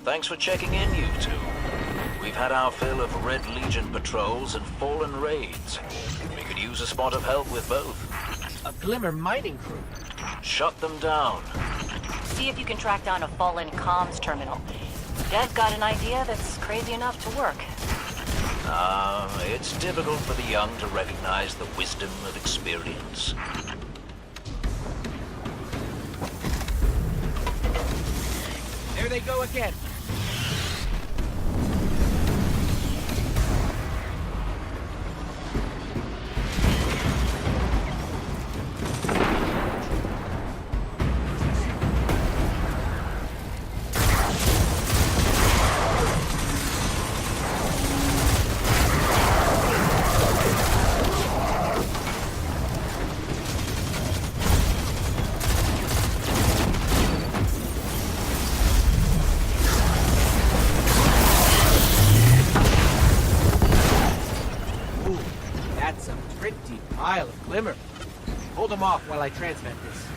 Thanks for checking in, you two. We've had our fill of Red Legion patrols and Fallen raids. We could use a spot of help with both. A Glimmer mining crew. Shut them down. See if you can track down a Fallen comms terminal. Dev's got an idea that's crazy enough to work. It's difficult for the young to recognize the wisdom of experience. There they go again. That's a pretty pile of Glimmer. Hold them off while I transmit this.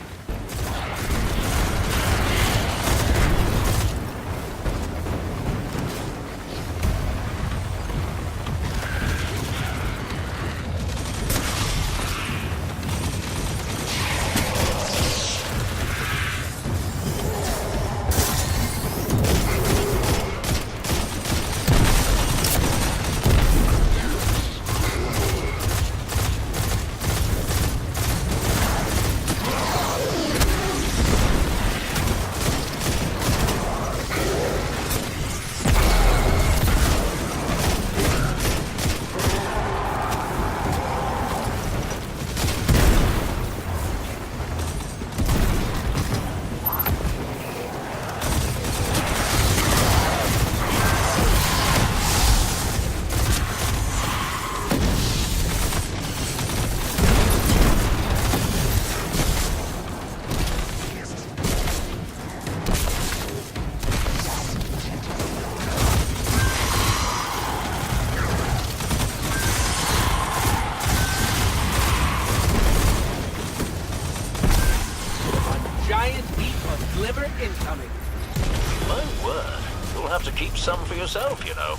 Giant heap of Glimmer incoming. My word. You'll have to keep some for yourself, you know.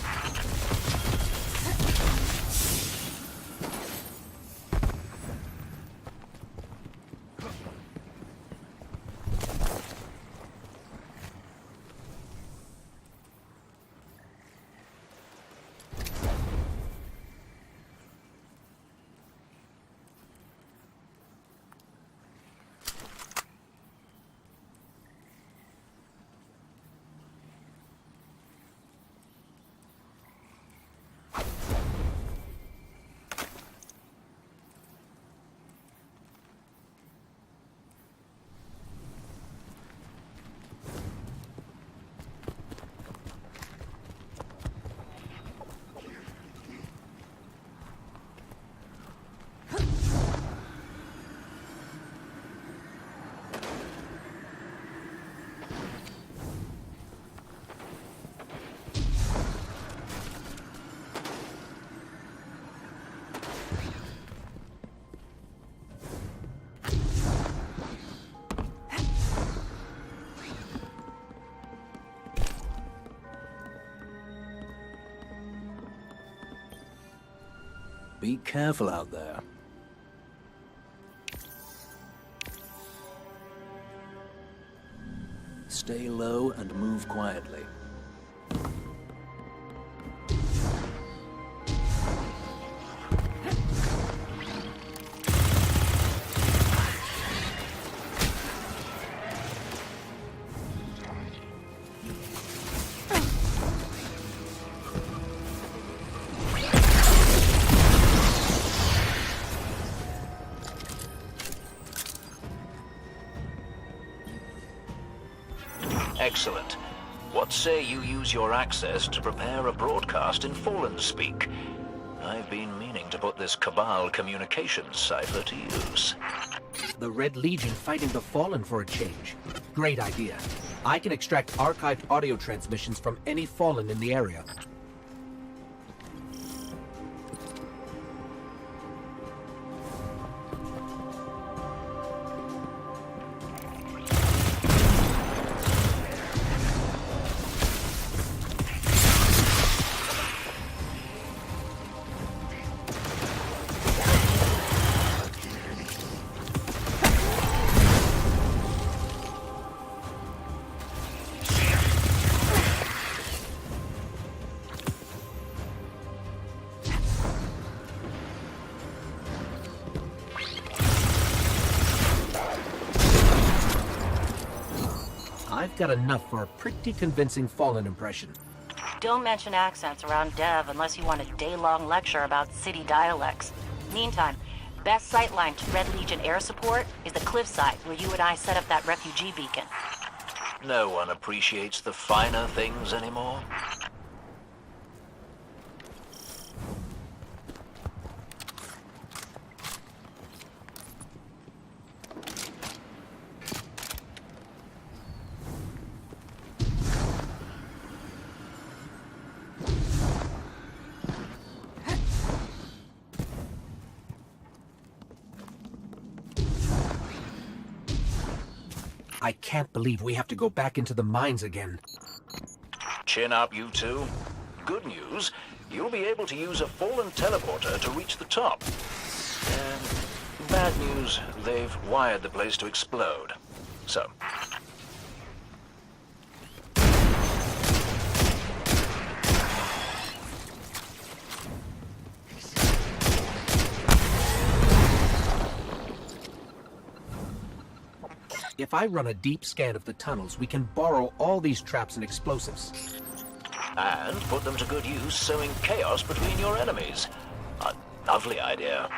Be careful out there. Stay low and move quietly. Excellent. What say you use your access to prepare a broadcast in Fallen speak? I've been meaning to put this Cabal communications cipher to use. The Red Legion fighting the Fallen for a change. Great idea. I can extract archived audio transmissions from any Fallen in the area. got enough for a pretty convincing Fallen impression. Don't mention accents around Dev unless you want a day-long lecture about city dialects. Meantime, best sightline to Red Legion air support is the cliffside where you and I set up that refugee beacon. No one appreciates the finer things anymore. I can't believe we have to go back into the mines again. Chin up, you two. Good news, you'll be able to use a Fallen teleporter to reach the top. And bad news, they've wired the place to explode. So, If I run a deep scan of the tunnels, we can borrow all these traps and explosives. and put them to good use sowing chaos between your enemies. A lovely idea.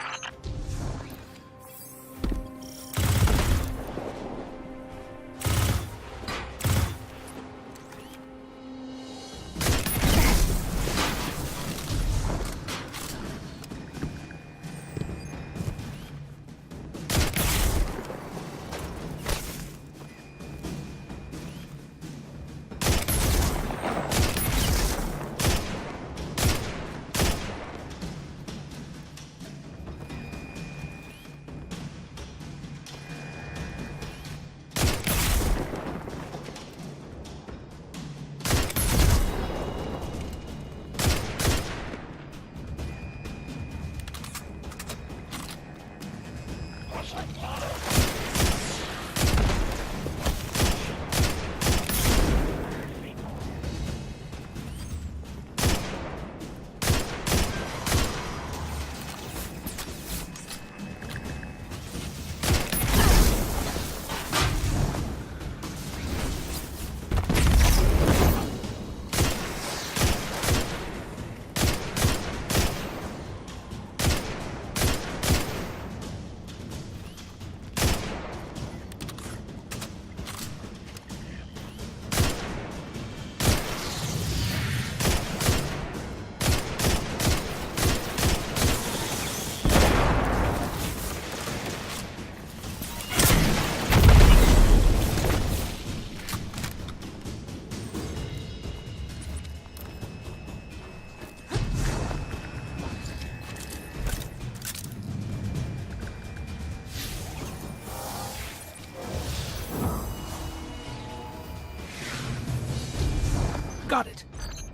Got it.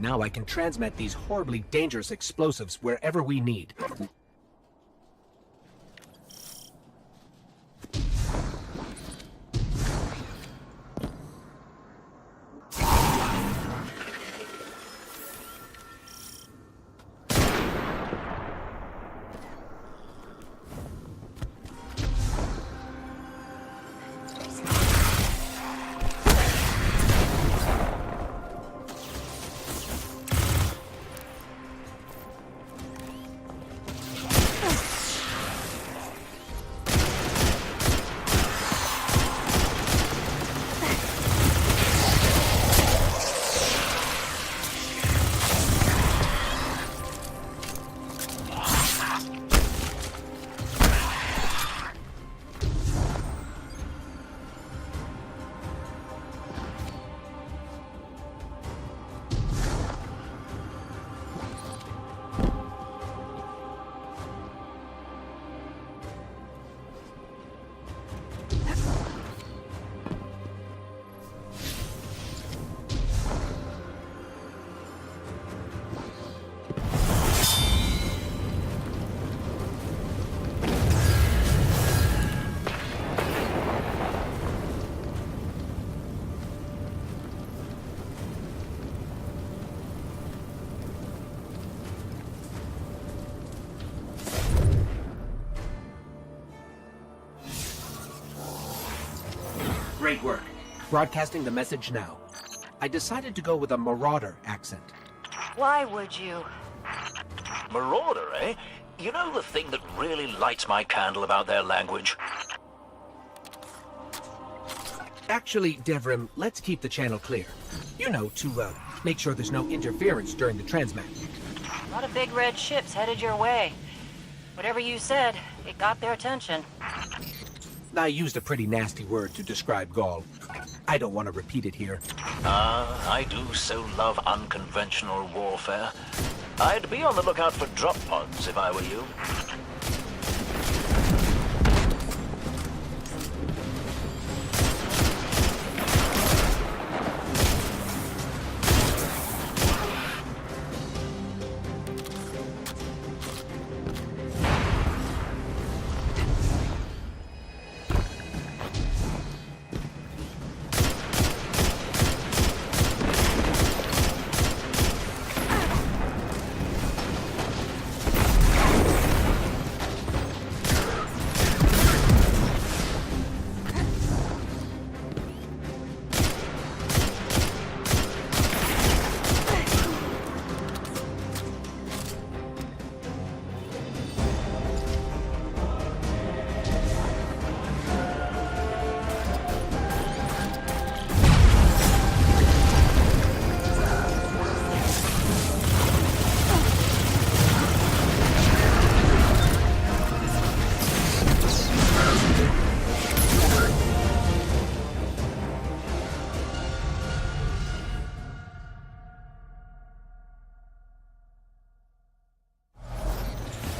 Now I can transmit these horribly dangerous explosives wherever we need. Broadcasting the message now. I decided to go with a Marauder accent. Why would you? Marauder, eh? You know the thing that really lights my candle about their language? Actually, Devrim, let's keep the channel clear. You know, to make sure there's no interference during the transmat. A lot of big red ships headed your way. Whatever you said, it got their attention. I used a pretty nasty word to describe Gaul. I don't want to repeat it here. I do so love unconventional warfare. I'd be on the lookout for drop pods if I were you.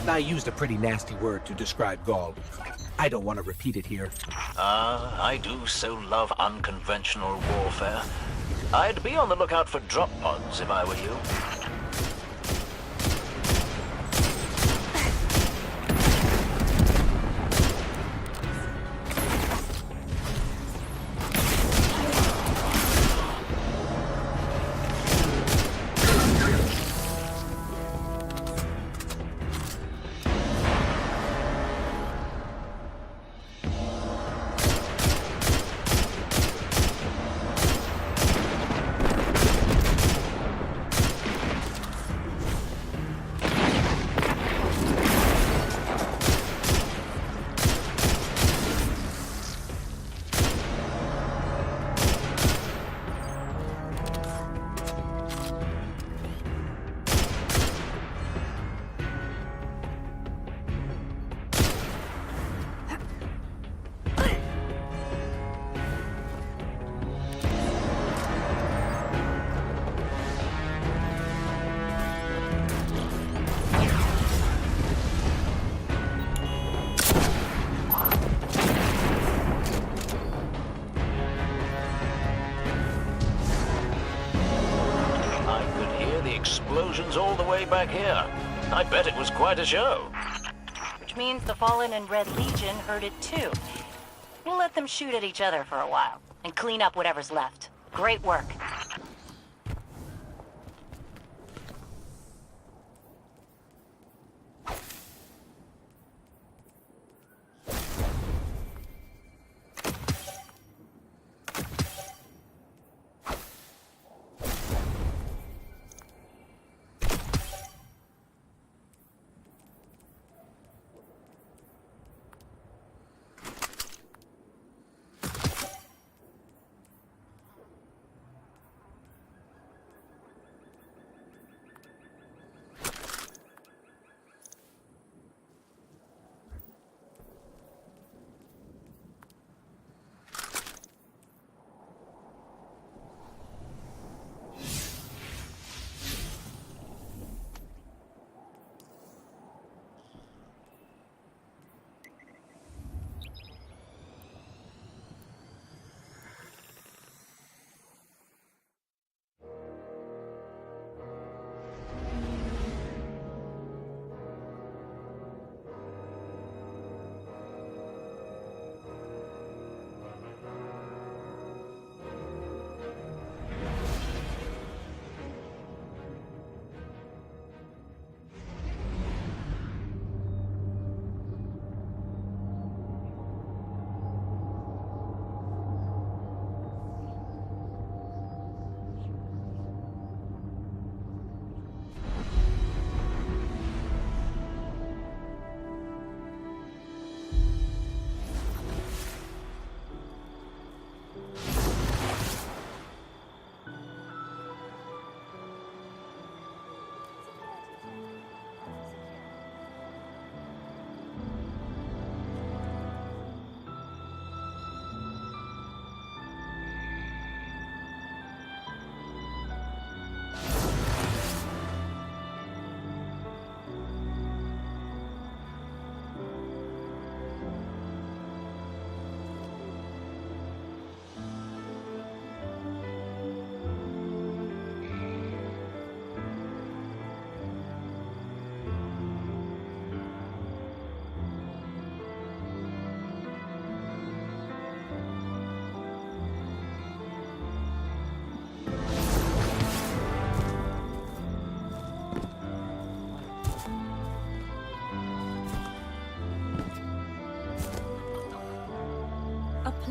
I used a pretty nasty word to describe Gaul. I don't want to repeat it here. I do so love unconventional warfare. I'd be on the lookout for drop pods if I were you. Explosions all the way back here. I bet it was quite a show. Which means the Fallen and Red Legion heard it too. We'll let them shoot at each other for a while, and clean up whatever's left. Great work.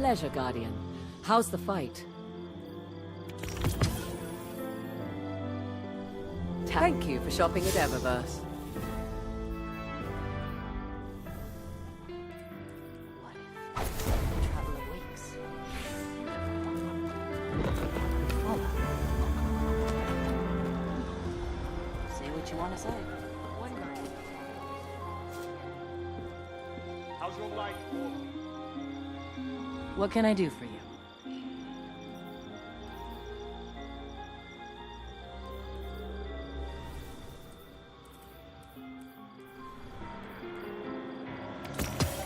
pleasure, Guardian. How's the fight? Thank you for shopping at Eververse. What if the Traveler wakes? Hold on. Say what you want to say. One Guardian. How's your life? What can I do for you?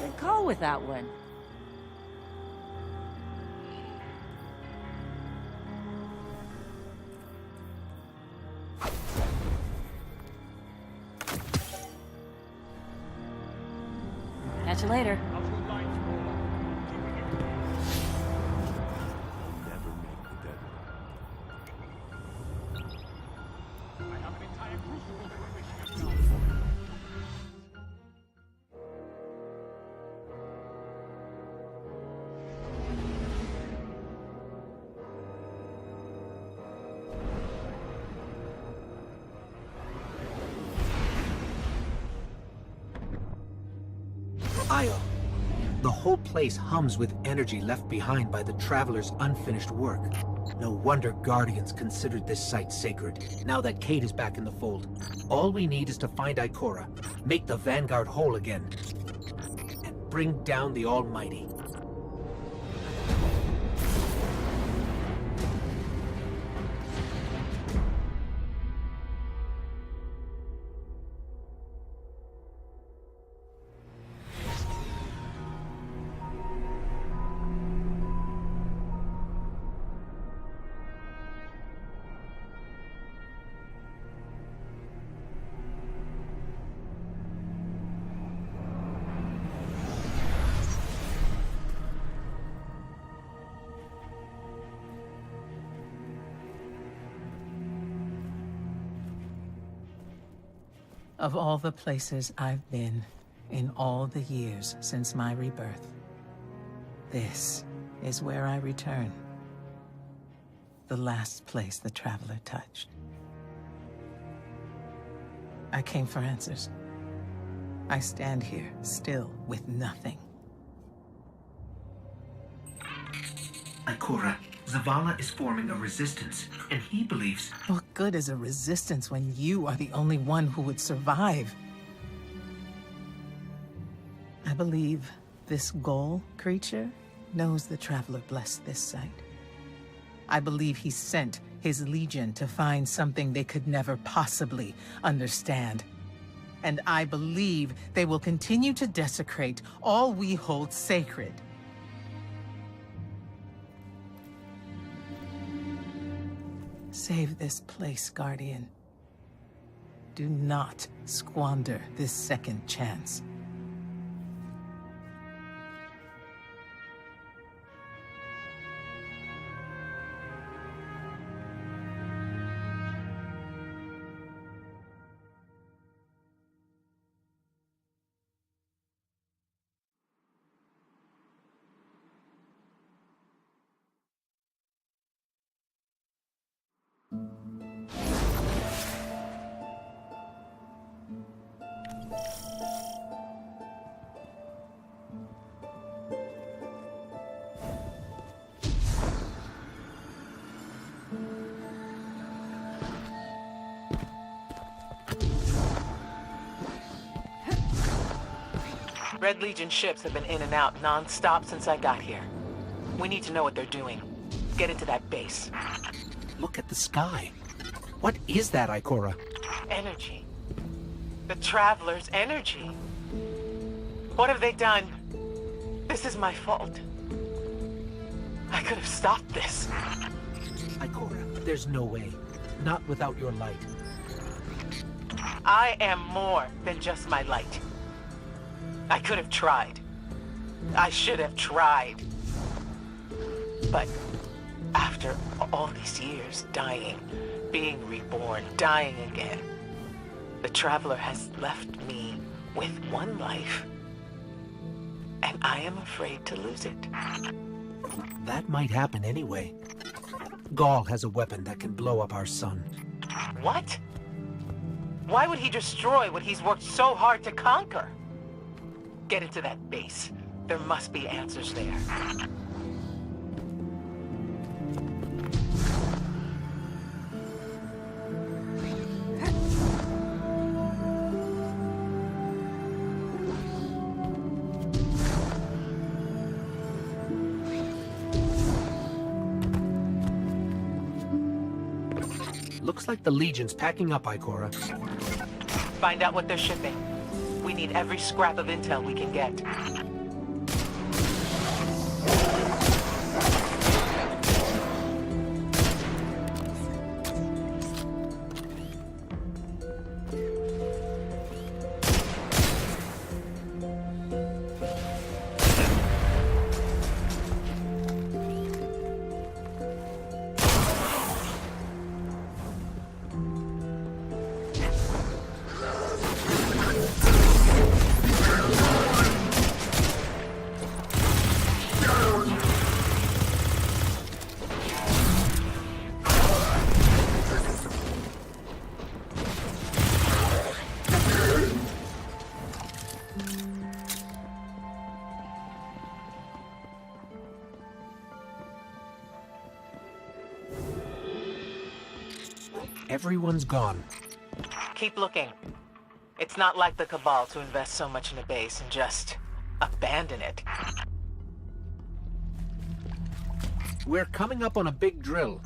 Good call with that one. Catch you later. How's your life? Keeping it. Never make the deadline. I have an entire crucible that we're wishing us now. Io! The whole place hums with energy left behind by the Traveler's unfinished work. No wonder Guardians considered this site sacred, now that Cait is back in the fold. All we need is to find Ikora, make the Vanguard whole again, and bring down the Almighty. Of all the places I've been in all the years since my rebirth, this is where I return. The last place the Traveler touched. I came for answers. I stand here, still with nothing. Ikora, Zavala is forming a resistance, and he believes... What good is a resistance when you are the only one who would survive? I believe this Ghoul creature knows the Traveler blessed this site. I believe he sent his Legion to find something they could never possibly understand. And I believe they will continue to desecrate all we hold sacred. Save this place, Guardian. Do not squander this second chance. Red Legion ships have been in and out non-stop since I got here. We need to know what they're doing. Get into that base. Look at the sky. What is that, Ikora? Energy. The Traveler's energy. What have they done? This is my fault. I could have stopped this. Ikora, there's no way. Not without your light. I am more than just my light. I could have tried. I should have tried. But after all these years, dying, being reborn, dying again, the Traveler has left me with one life, and I am afraid to lose it. That might happen anyway. Gaul has a weapon that can blow up our sun. What? Why would he destroy what he's worked so hard to conquer? Get into that base. There must be answers there. Looks like the Legion's packing up, Ikora. Find out what they're shipping. We need every scrap of intel we can get. Everyone's gone. Keep looking. It's not like the Cabal to invest so much in a base and just abandon it. We're coming up on a big drill.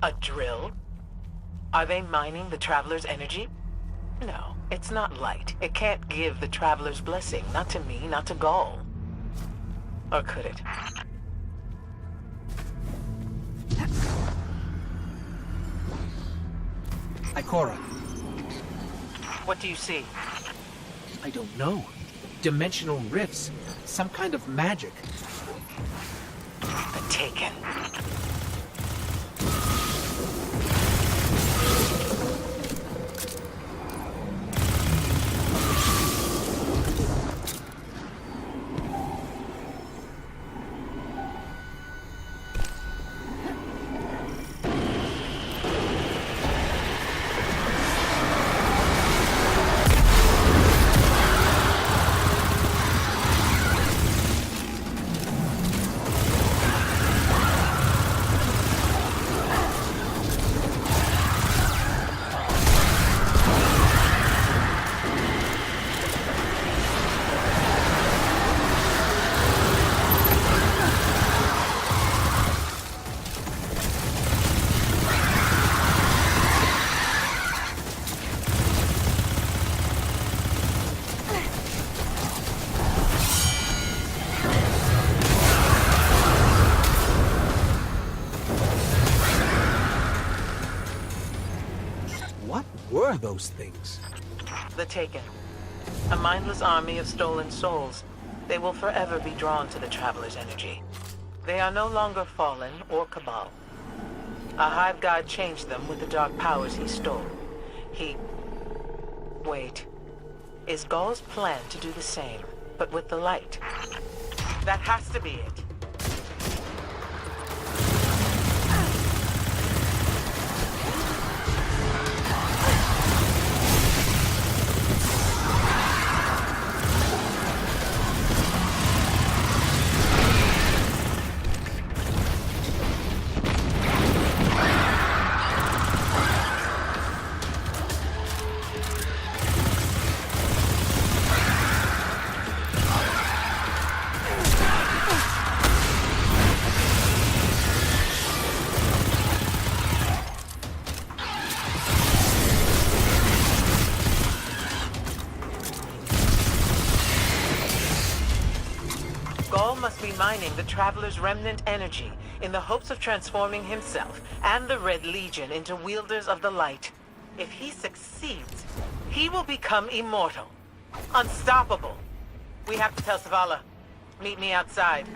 A drill? Are they mining the Traveler's energy? No, it's not light. It can't give the Traveler's blessing. Not to me, not to Gaul. Or could it? Ikora, What do you see? I don't know. Dimensional rifts. Some kind of magic. The Taken. What were those things? The Taken. A mindless army of stolen souls. They will forever be drawn to the Traveler's energy. They are no longer fallen or Cabal. A Hive God changed them with the dark powers he stole. Wait. Is Gaul's plan to do the same, but with the light? That has to be it. Gaul must be mining the Traveler's remnant energy in the hopes of transforming himself and the Red Legion into wielders of the light. If he succeeds, he will become immortal. Unstoppable. We have to tell Zavala. Meet me outside.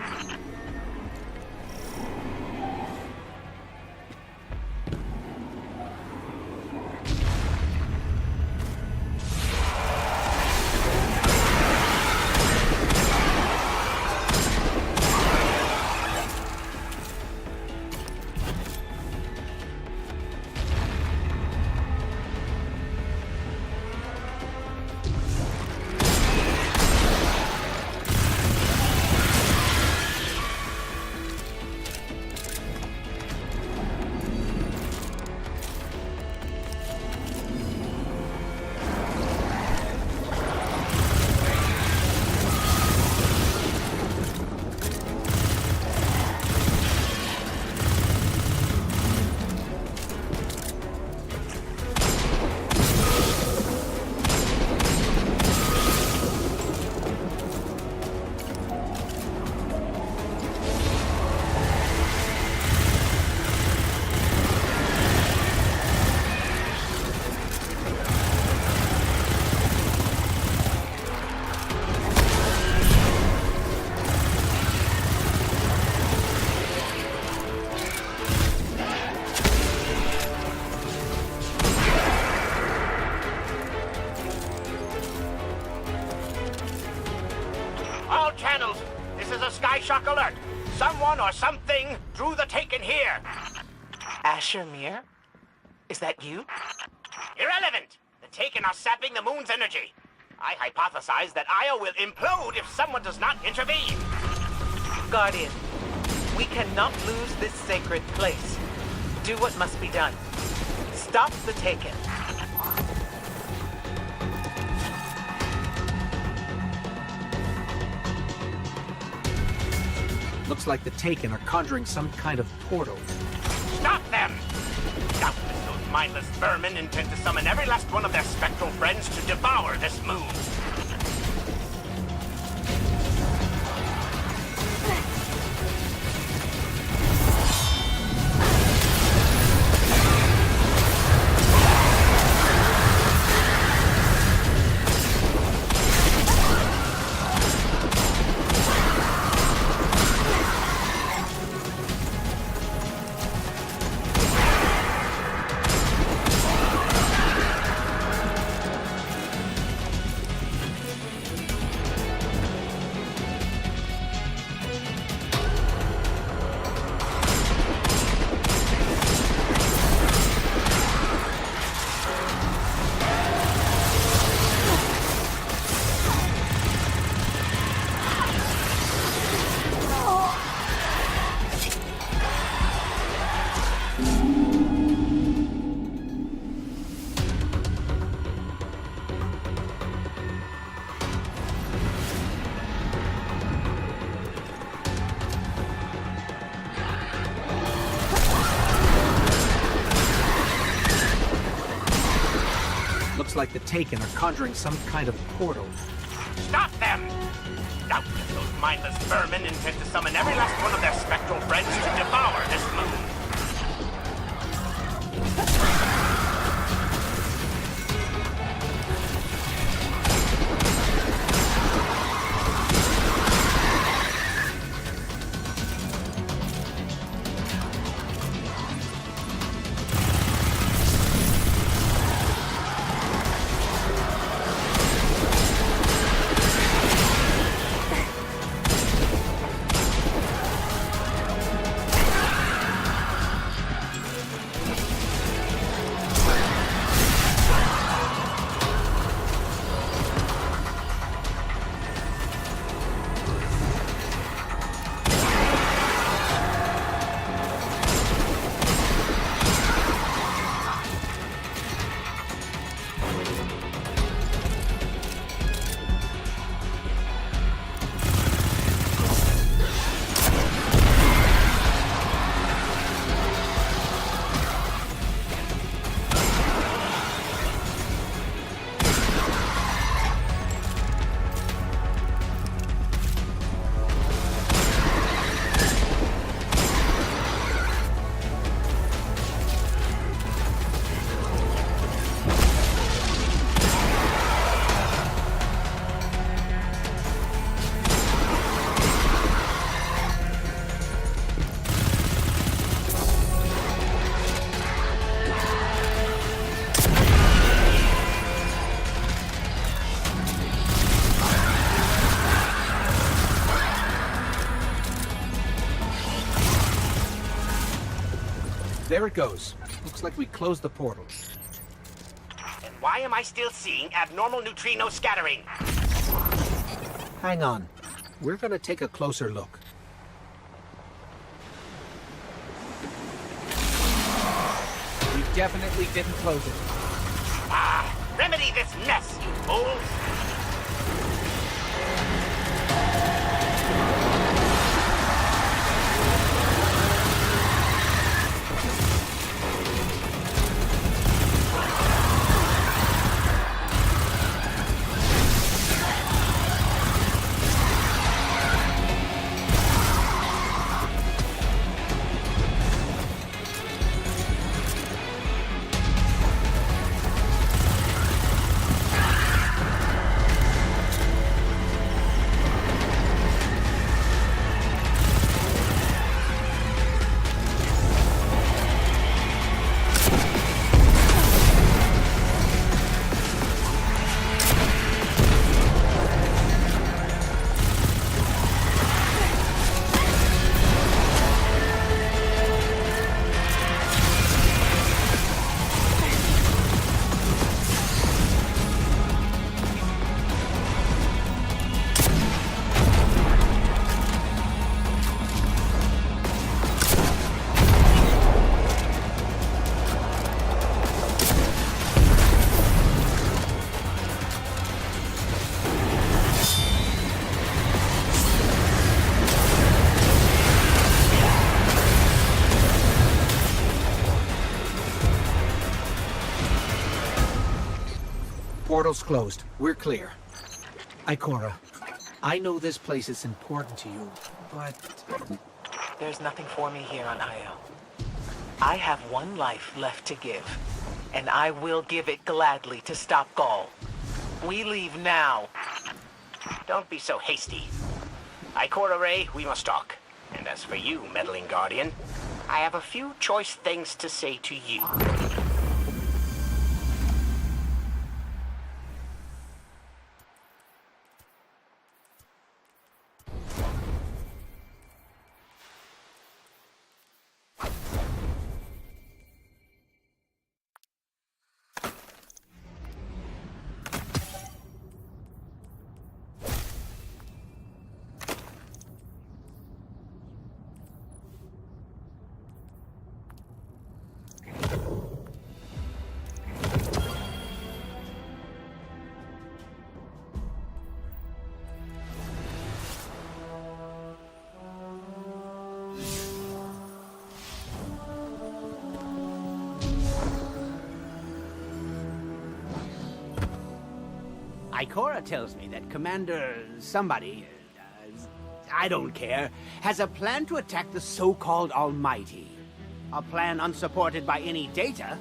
is a Skyshock alert. Someone or something drew the Taken here. Asher Mir? Is that you? Irrelevant. The Taken are sapping the moon's energy. I hypothesize that Io will implode if someone does not intervene. Guardian, we cannot lose this sacred place. Do what must be done. Stop the Taken. Looks like the Taken are conjuring some kind of portal. Stop them! Doubtless those mindless vermin intend to summon every last one of their spectral friends to devour this moon. Looks like the Taken are conjuring some kind of portal. Stop them! Doubtless those mindless vermin intend to summon every last one of their spectral friends to devour this moon. There it goes. Looks like we closed the portal. And why am I still seeing abnormal neutrino scattering? Hang on. We're gonna take a closer look. We definitely didn't close it. Ah! Remedy this mess, you fools! Portal's closed. We're clear. Ikora, I know this place is important to you, but... There's nothing for me here on Io. I have one life left to give, and I will give it gladly to stop Gaul. We leave now. Don't be so hasty. Ikora Ray, we must talk. And as for you, meddling Guardian, I have a few choice things to say to you. Ikora tells me that Commander somebody, I don't care, has a plan to attack the so-called Almighty. A plan unsupported by any data.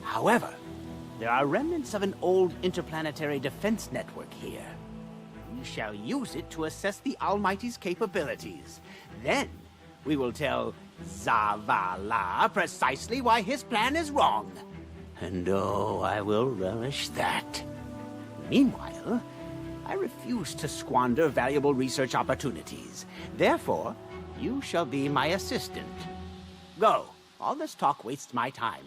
However, there are remnants of an old interplanetary defense network here. We shall use it to assess the Almighty's capabilities. Then, we will tell Zavala precisely why his plan is wrong. And oh, I will relish that. Meanwhile, I refuse to squander valuable research opportunities. Therefore, you shall be my assistant. Go. All this talk wastes my time.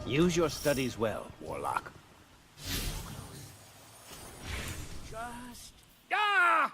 Use your studies well, Warlock. Just... Ah!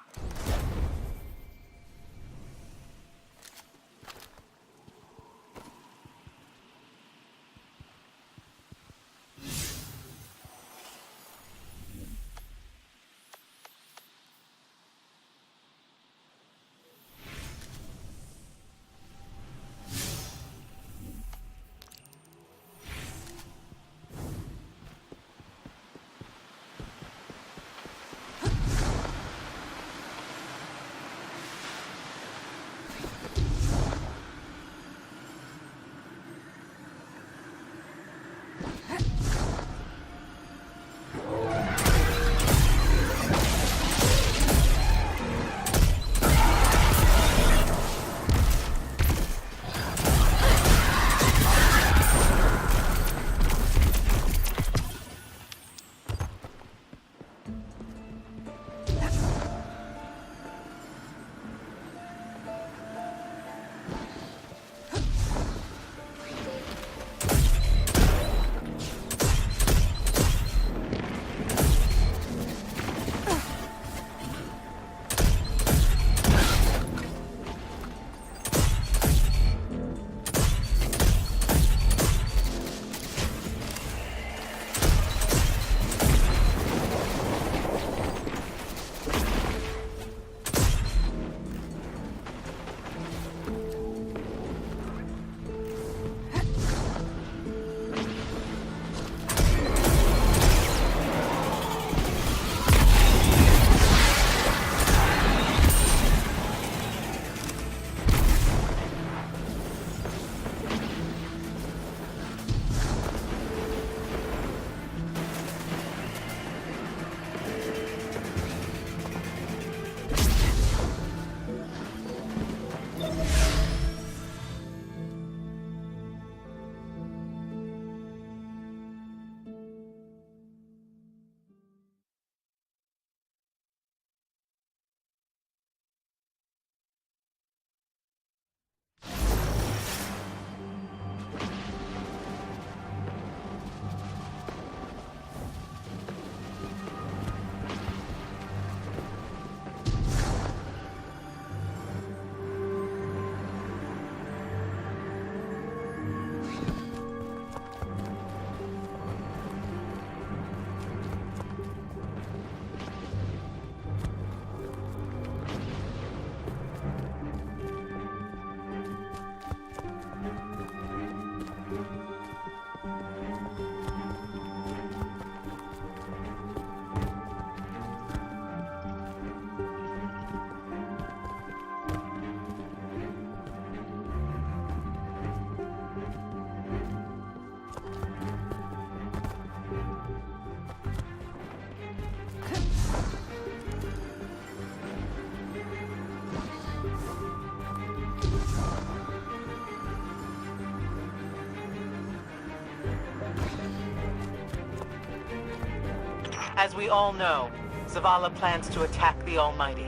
As we all know, Zavala plans to attack the Almighty.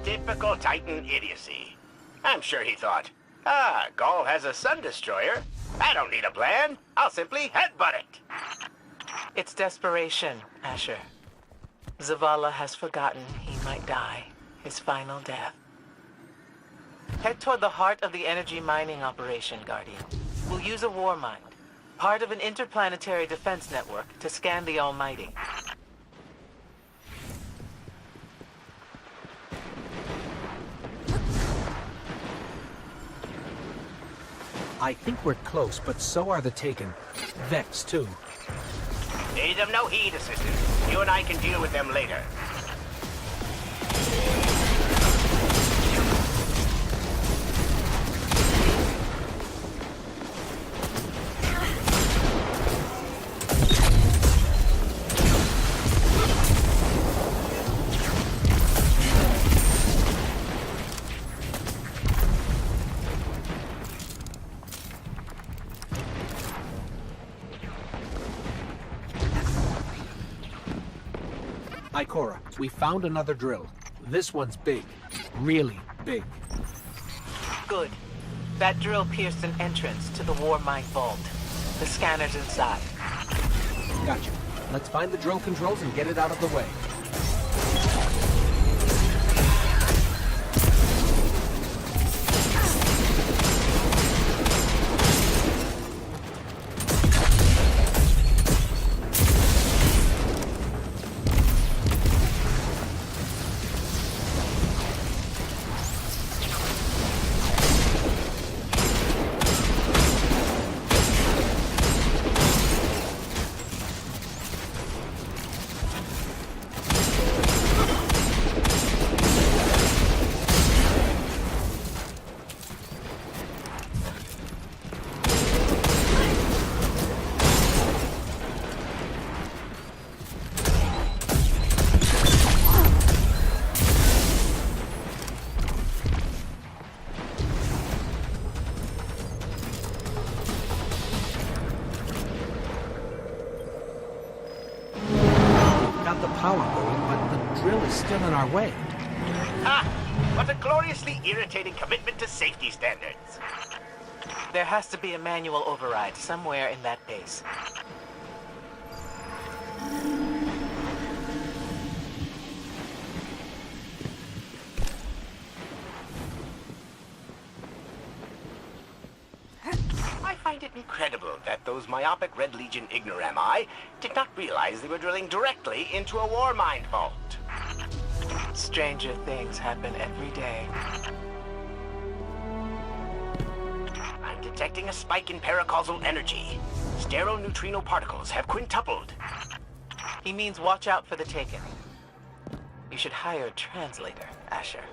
Typical Titan idiocy. I'm sure he thought, Gaul has a sun destroyer. I don't need a plan. I'll simply headbutt it. It's desperation, Asher. Zavala has forgotten he might die, his final death. Head toward the heart of the energy mining operation, Guardian. We'll use a war mind, part of an interplanetary defense network, to scan the Almighty. I think we're close, but so are the Taken. Vex, too. Pay them no heed, Assistant. You and I can deal with them later. Ikora, we found another drill. This one's big. Really big. Good. That drill pierced an entrance to the war mind vault. The scanner's inside. Gotcha. Let's find the drill controls and get it out of the way. Got the power going, but the drill is still in our way. What a gloriously irritating commitment to safety standards. There has to be a manual override somewhere in that base. I find it incredible that those myopic Red Legion ignorami did not realize they were drilling directly into a war mind vault. Stranger things happen every day. I'm detecting a spike in paracausal energy. Stereoneutrino particles have quintupled. He means watch out for the Taken. You should hire a translator, Asher.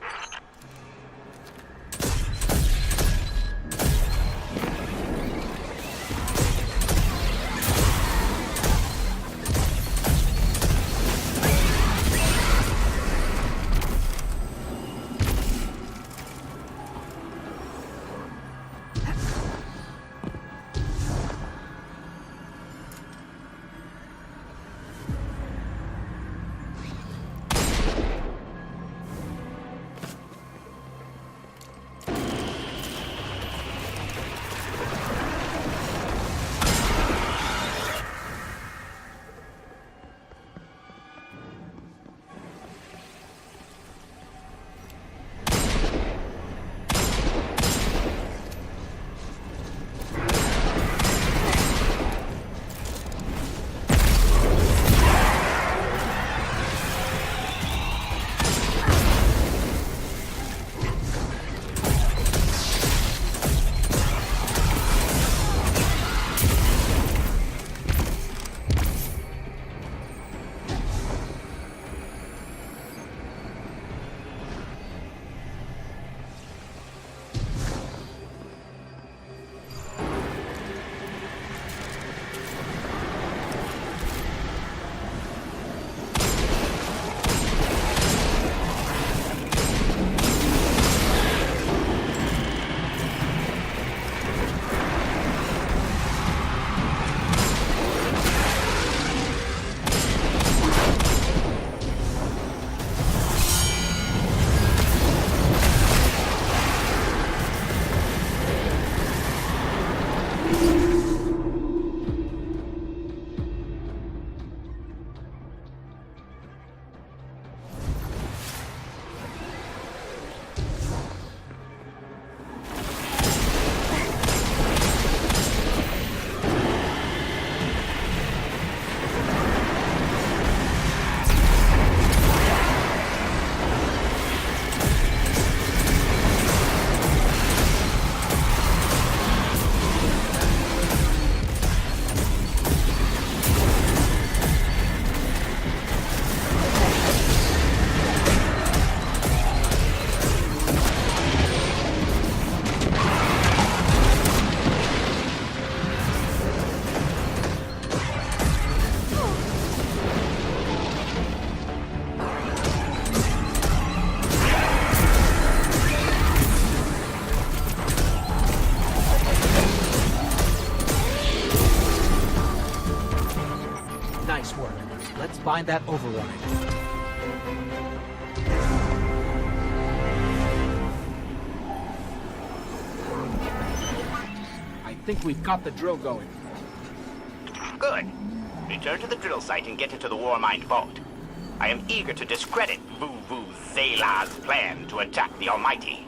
Find that override. I think we've got the drill going. Good. Return to the drill site and get into the Warmind vault. I am eager to discredit Vu Zela's plan to attack the Almighty.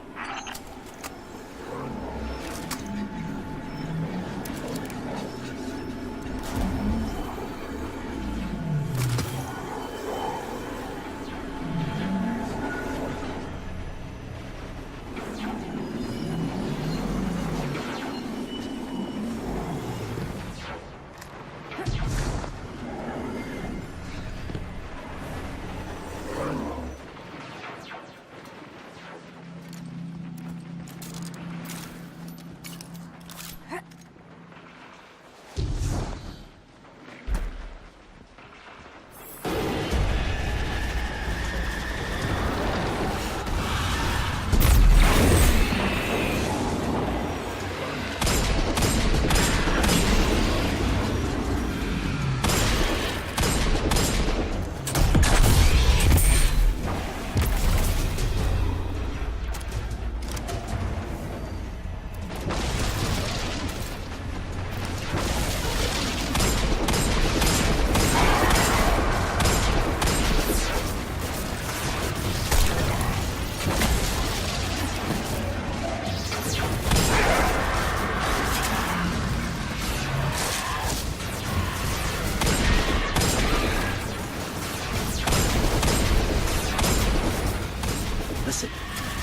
Listen,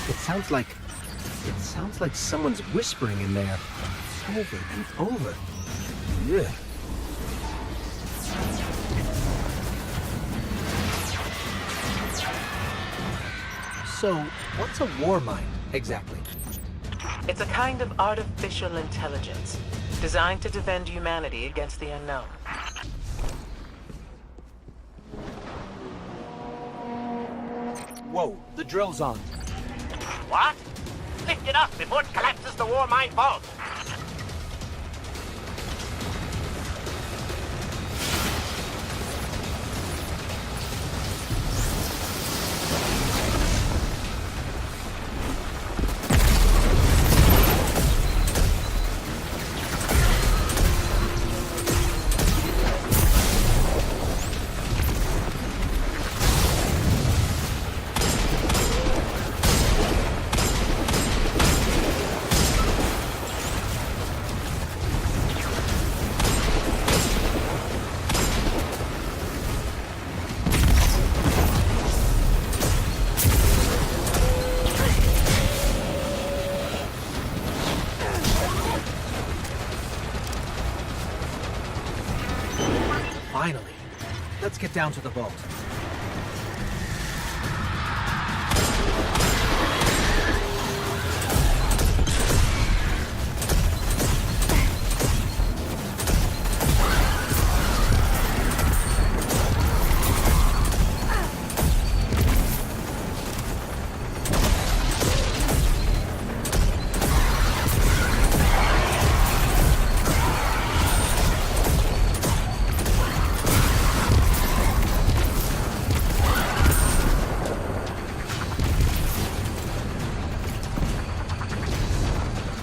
it sounds like someone's whispering in there, over and over. Yeah. So, what's a war mind, exactly? It's a kind of artificial intelligence designed to defend humanity against the unknown. Whoa, the drill's on. What? Lift it up before it collapses the Warmind vault. Finally. Let's get down to the vault.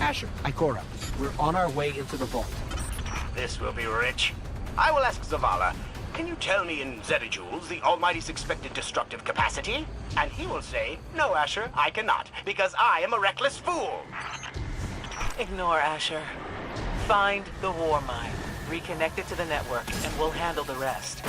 Asher, Ikora, we're on our way into the vault. This will be rich. I will ask Zavala, can you tell me in zettajoules the Almighty's expected destructive capacity? And he will say, no, Asher, I cannot, because I am a reckless fool. Ignore Asher. Find the war mine, reconnect it to the network, and we'll handle the rest.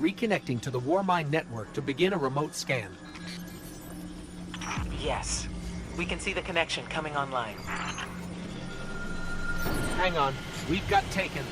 Reconnecting to the Warmind network to begin a remote scan. Yes. We can see the connection coming online. Hang on. We've got taken.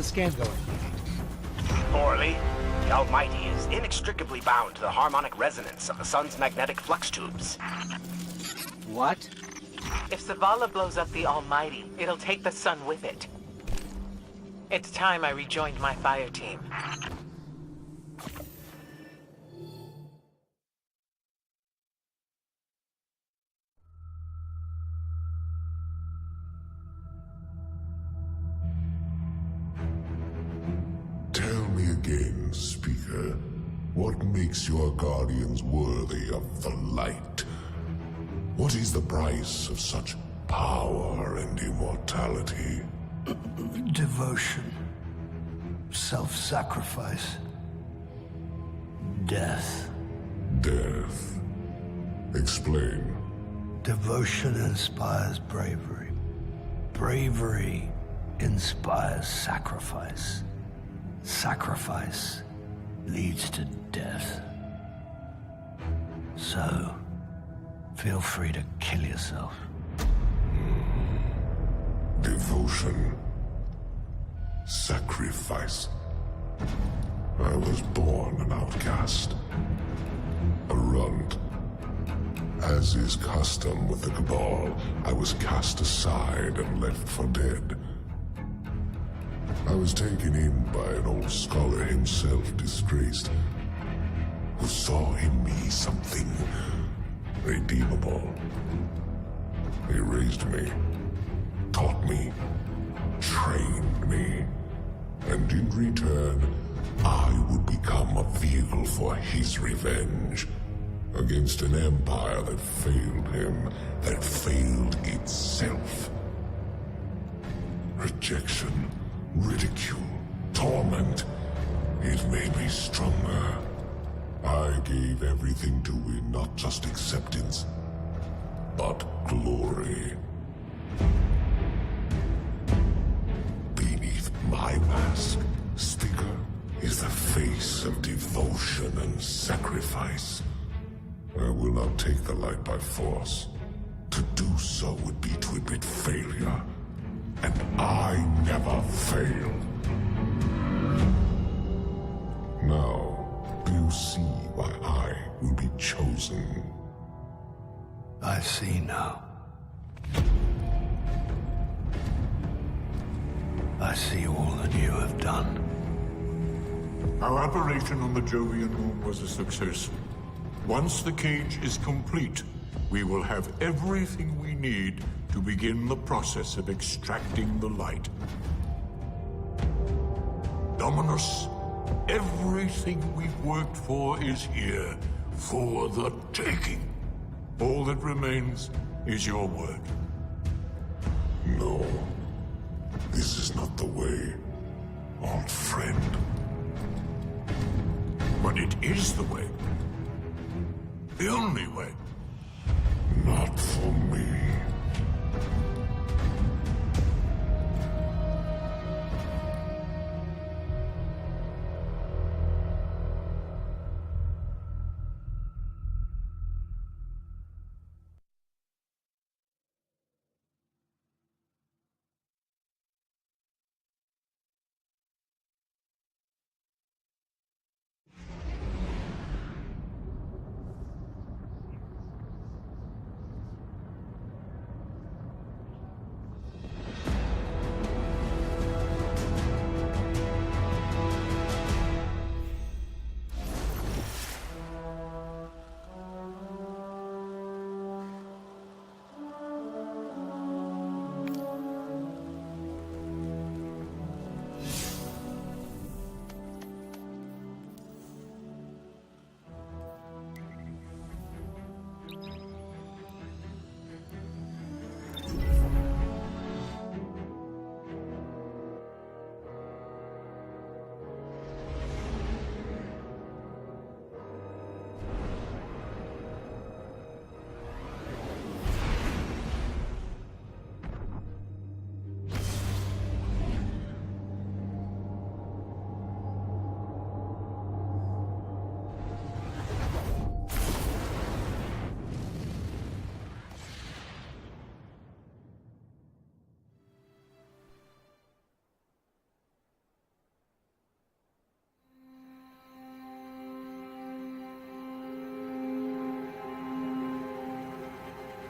scan going? Poorly. The Almighty is inextricably bound to the harmonic resonance of the sun's magnetic flux tubes. What? If Zavala blows up the Almighty, it'll take the sun with it. It's time I rejoined my fire team. Tell me again, Speaker, what makes your Guardians worthy of the light? What is the price of such power and immortality? Devotion. Self-sacrifice. Death. Death. Explain. Devotion inspires bravery. Bravery inspires sacrifice. Sacrifice leads to death. So, feel free to kill yourself. Devotion. Sacrifice. I was born an outcast. A runt. As is custom with the Cabal, I was cast aside and left for dead. I was taken in by an old scholar himself, disgraced, who saw in me something redeemable. He raised me, taught me, trained me, and in return, I would become a vehicle for his revenge against an empire that failed him, that failed itself. Rejection, ridicule, torment. It made me stronger. I gave everything to win not just acceptance, but glory. Beneath my mask, Speaker, is the face of devotion and sacrifice. I will not take the light by force. To do so would be to admit failure. And I never fail. Now, do you see why I will be chosen? I see now. I see all that you have done. Our operation on the Jovian moon was a success. Once the cage is complete, we will have everything we need to begin the process of extracting the light. Dominus, everything we've worked for is here, for the taking. All that remains is your word. No, this is not the way, old friend. But it is the way. The only way. Not for me.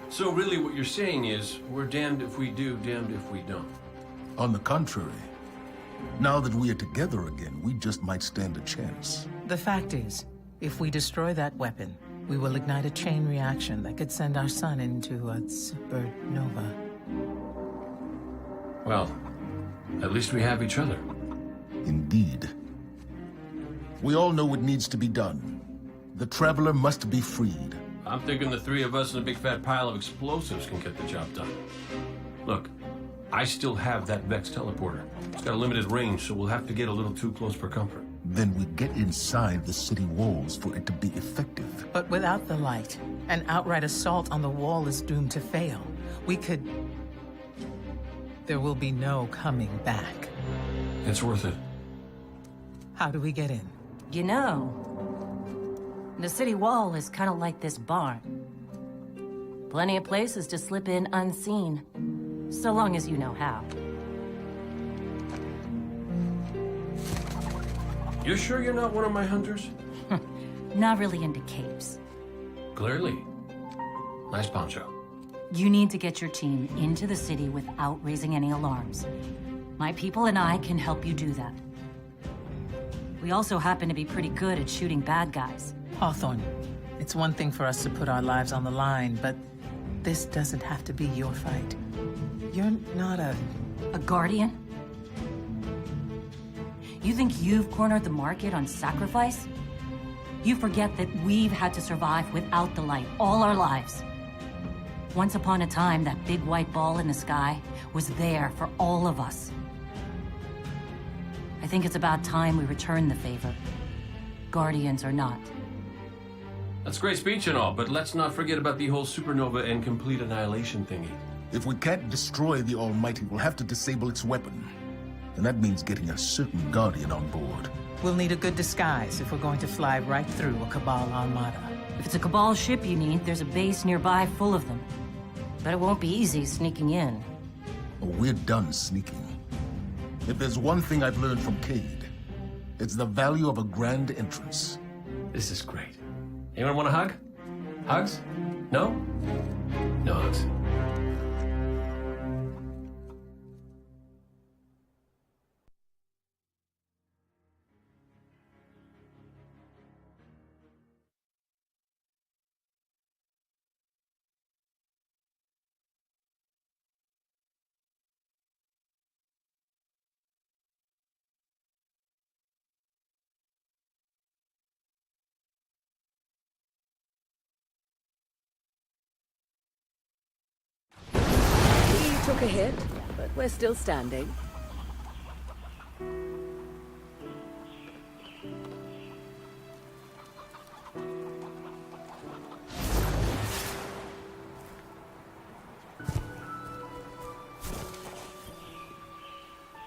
So really what you're saying is, we're damned if we do, damned if we don't. On the contrary, now that we are together again, we just might stand a chance. The fact is, if we destroy that weapon, we will ignite a chain reaction that could send our sun into a supernova. Well, at least we have each other. Indeed. We all know what needs to be done. The Traveler must be freed. I'm thinking the three of us and a big fat pile of explosives can get the job done. Look, I still have that Vex teleporter. It's got a limited range, so we'll have to get a little too close for comfort. Then we get inside the city walls for it to be effective. But without the light, an outright assault on the wall is doomed to fail. We could... There will be no coming back. It's worth it. How do we get in? You know, the city wall is kind of like this barn. Plenty of places to slip in unseen, so long as you know how. You sure you're not one of my hunters? Not really into capes. Clearly. Nice poncho. You need to get your team into the city without raising any alarms. My people and I can help you do that. We also happen to be pretty good at shooting bad guys. Hawthorne, it's one thing for us to put our lives on the line, but this doesn't have to be your fight. You're not a guardian? You think you've cornered the market on sacrifice? You forget that we've had to survive without the light all our lives. Once upon a time, that big white ball in the sky was there for all of us. I think it's about time we return the favor. Guardians or not. That's great speech and all, but let's not forget about the whole supernova and complete annihilation thingy. If we can't destroy the Almighty, we'll have to disable its weapon. And that means getting a certain Guardian on board. We'll need a good disguise if we're going to fly right through a Cabal armada. If it's a Cabal ship you need, there's a base nearby full of them. But it won't be easy sneaking in. Oh, we're done sneaking. If there's one thing I've learned from Cade, it's the value of a grand entrance. This is great. Anyone want a hug? Hugs? No? No hugs. We took a hit, but we're still standing.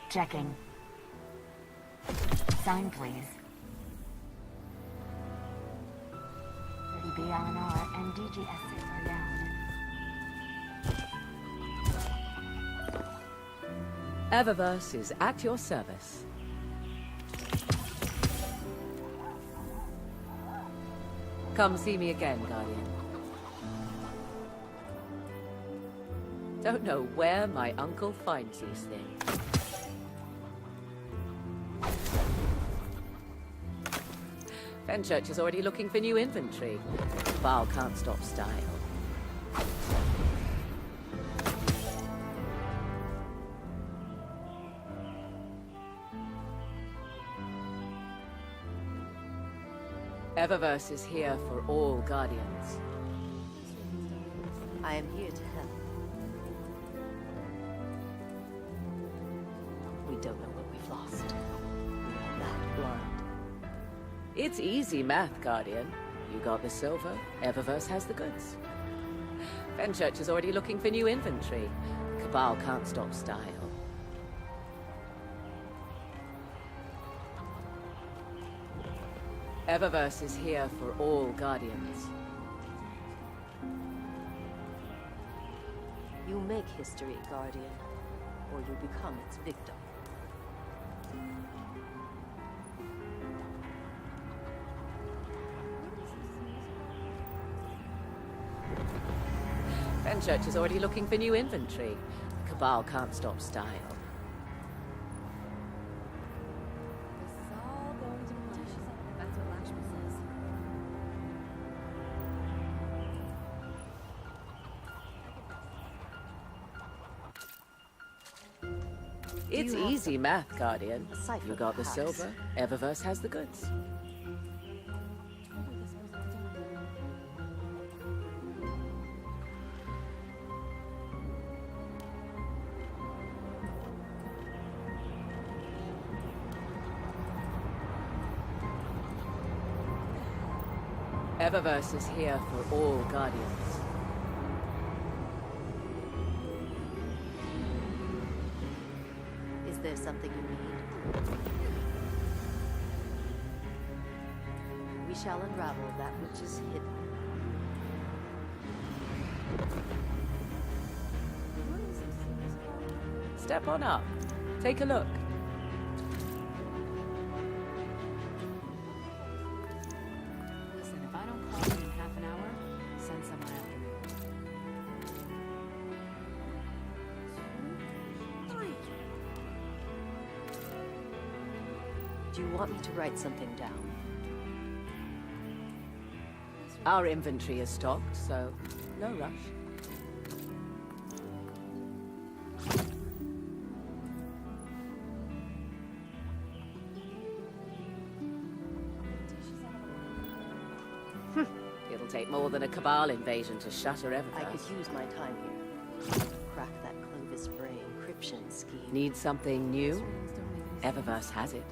Checking. Sign, please. 30 BLNR and DGS are down. Eververse is at your service. Come see me again, Guardian. Don't know where my uncle finds these things. Fenchurch is already looking for new inventory. Val can't stop style. Eververse is here for all Guardians. I am here to help. We don't know what we've lost. We are that blind. It's easy math, Guardian. You got the silver, Eververse has the goods. Fenchurch is already looking for new inventory. Cabal can't stop style. Eververse is here for all Guardians. You make history, Guardian, or you become its victim. Fenchurch is already looking for new inventory. Cabal can't stop style. It's easy math, Guardian. You got the silver, Eververse has the goods. Eververse is here for all Guardians. Is there something you need? We shall unravel that which is hidden. Step on up. Take a look. Do you want me to write something down? Our inventory is stocked, so no rush. It'll take more than a Cabal invasion to shatter Eververse. I could use my time here. Crack that Clovis Bray encryption scheme. Need something new? Eververse has it.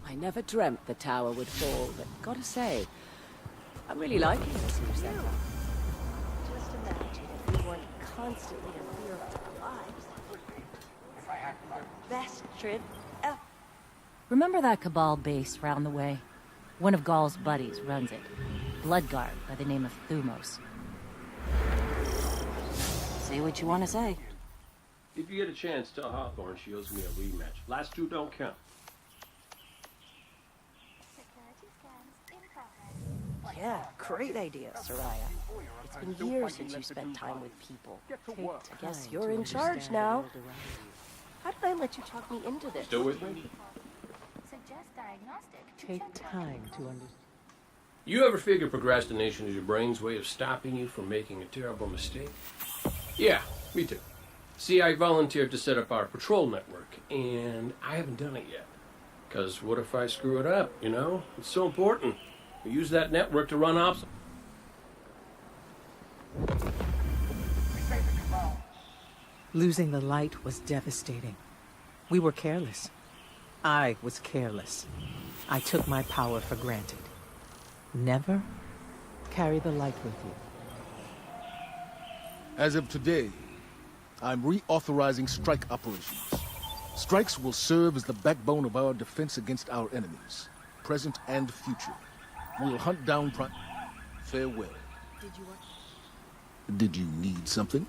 I never dreamt the tower would fall, but gotta say, I'm really liking this new setup. Just imagine if we weren't constantly in fear of our lives. Best trip ever. Remember that Cabal base round the way? One of Gaul's buddies runs it. Bloodguard by the name of Thumos. Say what you want to say. If you get a chance, tell Hawthorne she owes me a rematch. Last two don't count. Yeah, great idea, Soraya. It's been years since you spent time with people. I guess you're in charge now. How did I let you talk me into this? Still with me? Take time to understand. You ever figure procrastination is your brain's way of stopping you from making a terrible mistake? Yeah, me too. See, I volunteered to set up our patrol network, and I haven't done it yet. Because what if I screw it up, you know? It's so important. We use that network to run ops. Losing the light was devastating. We were careless. I was careless. I took my power for granted. Never carry the light with you. As of today, I'm reauthorizing strike operations. Strikes will serve as the backbone of our defense against our enemies, present and future. We'll hunt down Farewell. Did you need something?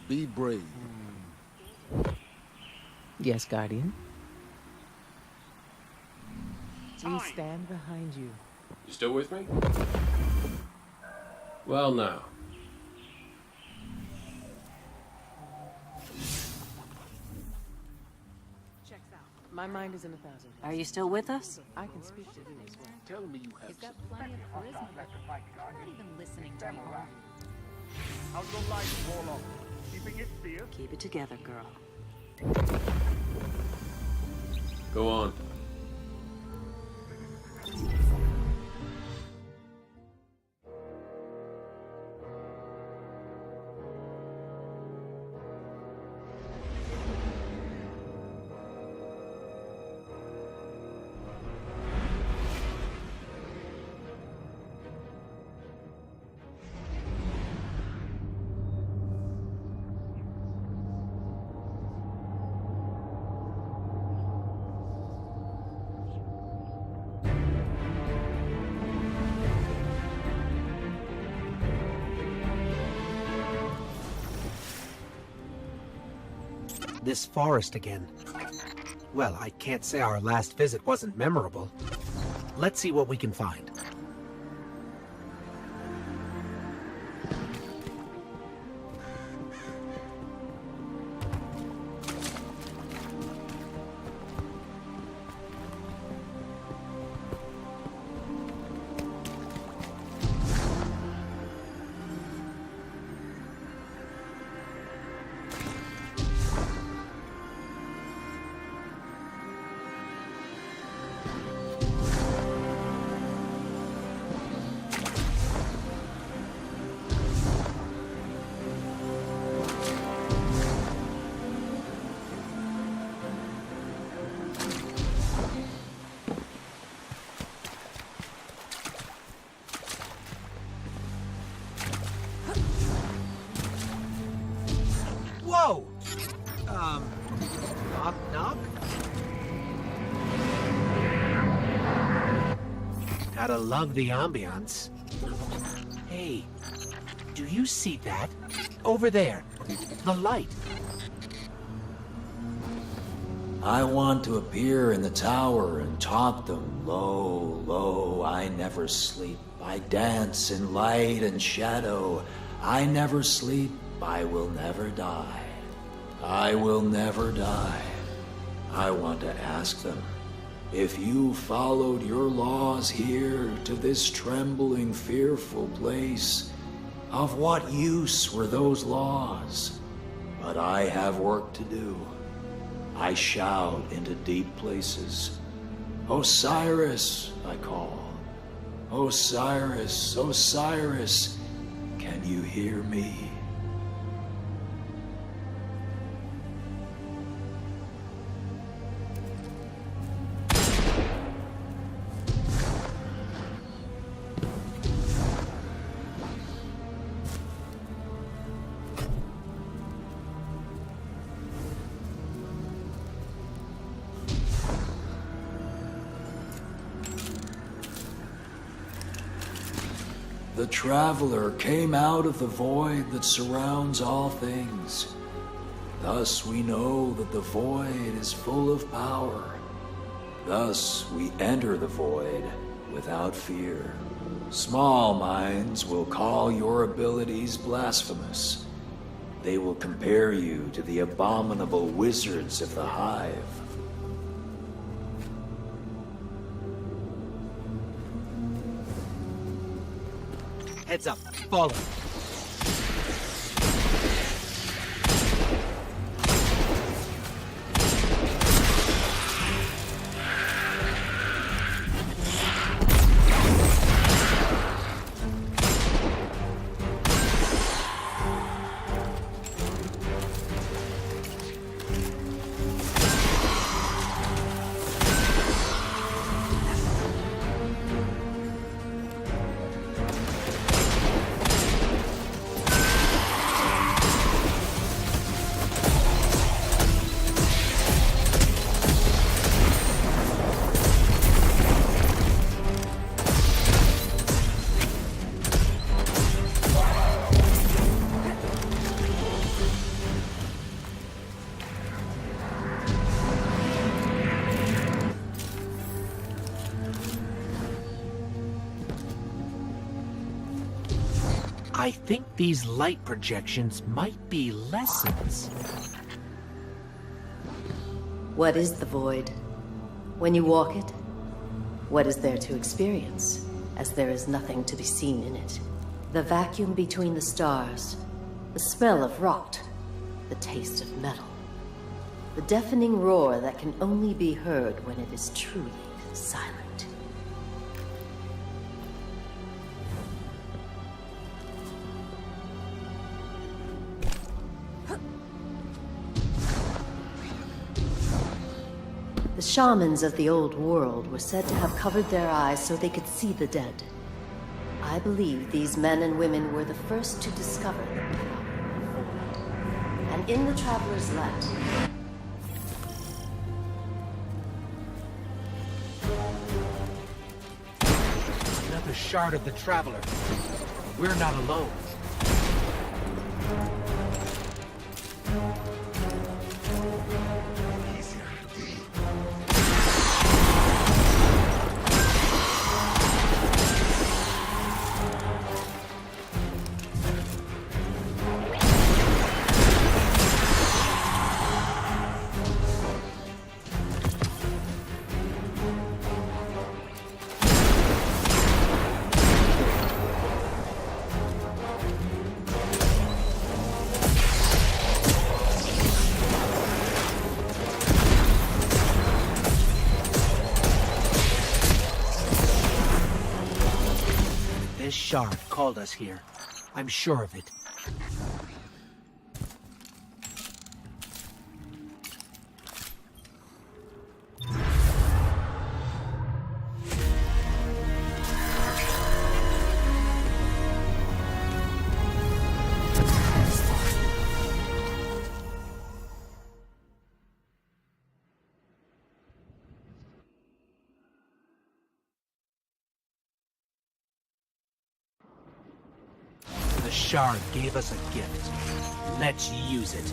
Be brave. Yes, Guardian. We stand behind you. You still with me? Well, now. Checks out. My mind is in 1,000. Are you still with us? I can speak to you as well. Tell me you have. He's got plenty of charisma. I'm not even listening to you. How's your life fall off? Keeping it fierce? Keep it together, girl. Go on. This forest again. Well, I can't say our last visit wasn't memorable. Let's see what we can find. Whoa! Knock, knock? Gotta love the ambiance. Hey, do you see that? Over there. The light. I want to appear in the tower and taunt them. Lo, lo, I never sleep. I dance in light and shadow. I never sleep. I will never die. I will never die. I want to ask them, if you followed your laws here to this trembling, fearful place, of what use were those laws? But I have work to do. I shout into deep places. Osiris, I call. Osiris, Osiris, can you hear me? The traveler came out of the void that surrounds all things. Thus we know that the void is full of power. Thus we enter the void without fear. Small minds will call your abilities blasphemous. They will compare you to the abominable wizards of the Hive. Heads up. Follow. I think these light projections might be lessons. What is the void? When you walk it, what is there to experience, as there is nothing to be seen in it? The vacuum between the stars, the smell of rot, the taste of metal, the deafening roar that can only be heard when it is truly silent. The shamans of the old world were said to have covered their eyes so they could see the dead. I believe these men and women were the first to discover the power of the void. And in the Traveler's Light, another shard of the Traveler. We're not alone. This shard called us here. I'm sure of it. Shard gave us a gift. Let's use it.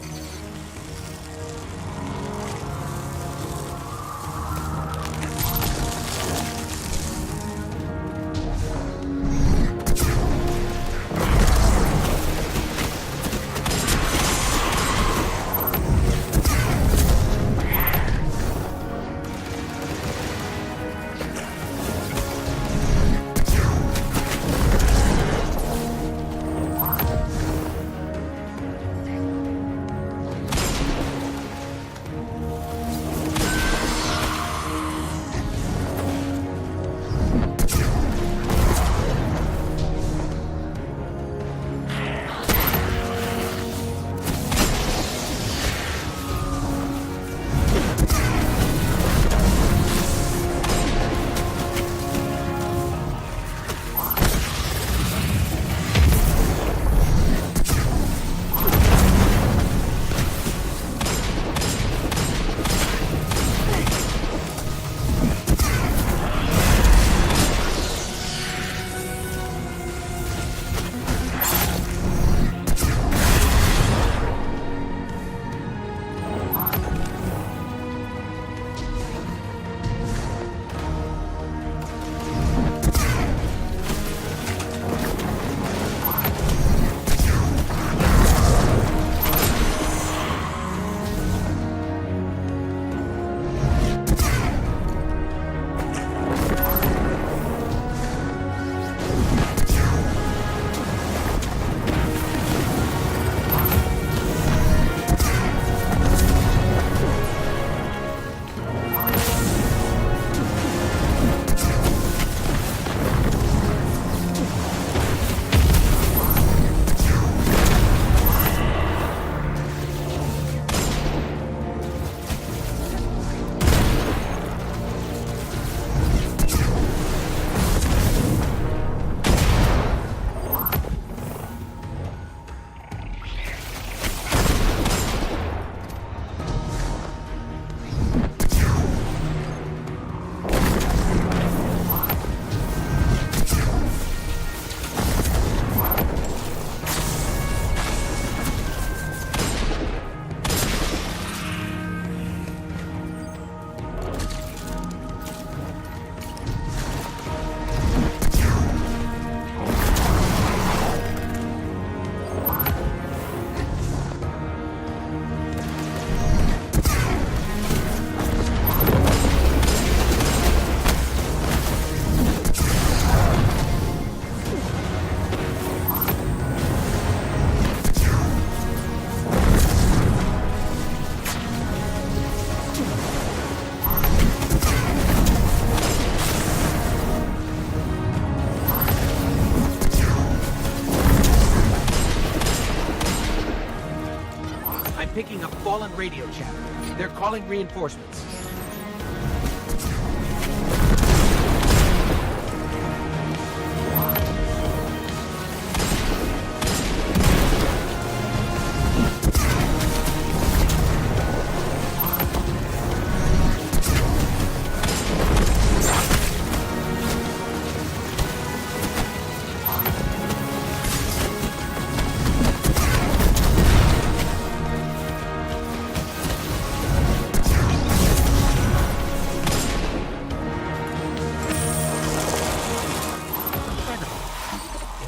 Picking up fallen radio chatter. They're calling reinforcements.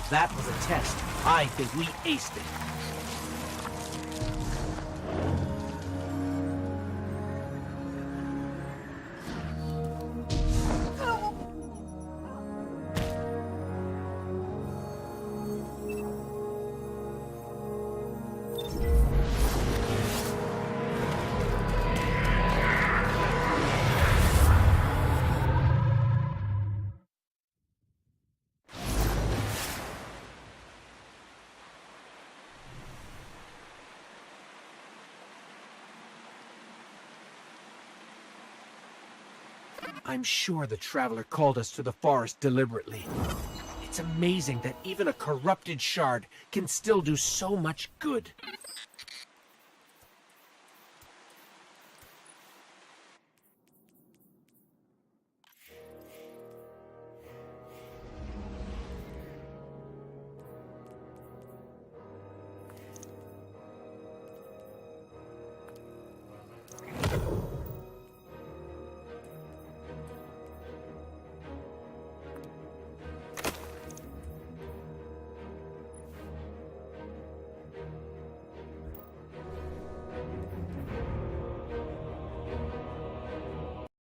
That was a test. I think we aced it. I'm sure the Traveler called us to the forest deliberately. It's amazing that even a corrupted shard can still do so much good.